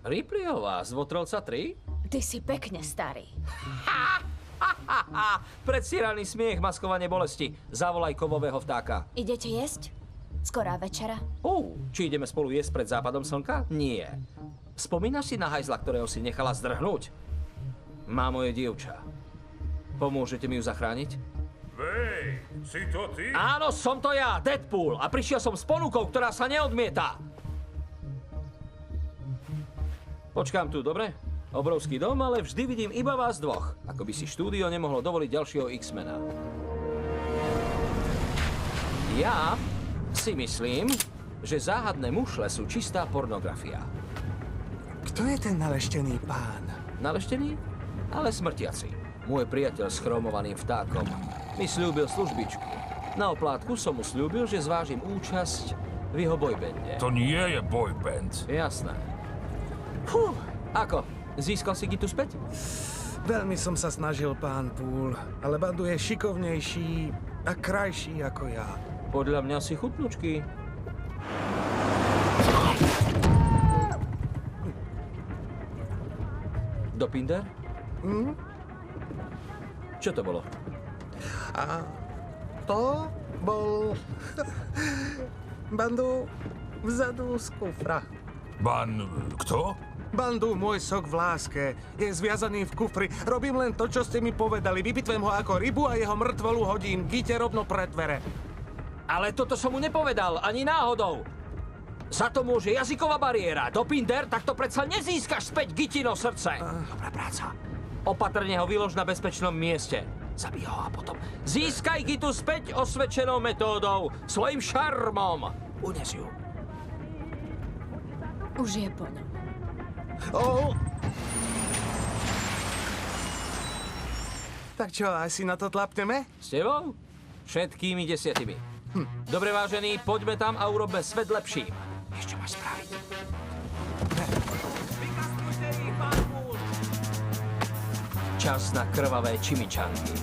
Ripleyová z Votrovca 3? Ty si pekne starý. Predstieraný smiech, maskovanie bolesti. Zavolaj kovového vtáka. Idete jesť? Skorá večera? Či ideme spolu jesť pred západom slnka? Nie. Spomínaš si na hajzla, ktorého si nechala zdrhnúť? Má moje dievča. Pomôžete mi ju zachrániť? Vej, si to ty? Áno, som to ja, Deadpool. A prišiel som s ponukou, ktorá sa neodmieta. Počkám tu, dobre? Obrovský dom, ale vždy vidím iba vás dvoch. Ako by si štúdio nemohlo dovoliť ďalšieho X-mena. Ja si myslím, že záhadné mušle sú čistá pornografia. Kto je ten naleštený pán? Naleštený? Ale smrtiaci. Môj priateľ s chromovaným vtákom mi sľúbil službičku. Na oplátku som mu sľúbil, že zvážim účasť v jeho boybande. To nie je boyband. Jasné. Ako? Získal si Gitu späť? Veľmi som sa snažil, pán Poole, ale bandu je šikovnejší a krajší ako ja. Podľa mňa si chutnučky. Dopinder? Čo to bolo? A to bol bandu vzadu z kufra. Kto? Bandu Môj sok v láske. Je zviazaný v kufri. Robím len to, čo ste mi povedali. Vypitvujem ho ako rybu a jeho mŕtvolu hodím Gite rovno pred dvere. Ale toto som mu nepovedal, ani náhodou. Za to môže jazyková bariéra. Dopinder, tak to predsa nezískaš späť Gitino srdce. Dobrá práca. Opatrne ho vylož na bezpečnom mieste. Zabij ho a potom získaj Gitu späť osvedčenou metódou, svojim šarmom. Unes ju. Už je po ňom. Tak čo, asi na to tlapneme? S tebou? Všetkými 10. Dobre, vážení, poďme tam a urobme svet lepším. Ešte máš spraviť. Čas na krvavé čimičanky.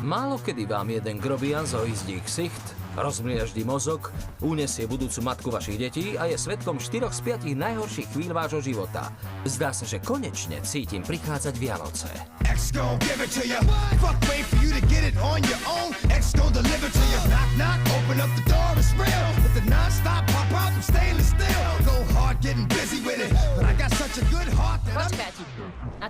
Málo kedy vám jeden grobian zoizdí ksicht, rozmlieždi mozog, unesie budúcu matku vašich detí a je svedkom 4 z 5 najhorších chvíľ vášho života. Zdá sa, že konečne cítim prichádzať Vianoce. X gon' give it to ya. Fuck, wait for you to get it on your own. X gon' deliver to ya. Knock, knock, open up the door, it's real. With the non-stop pop out from stainless steel. Go hard, getting busy with it. But I got such a good heart that I'm... Počkať. A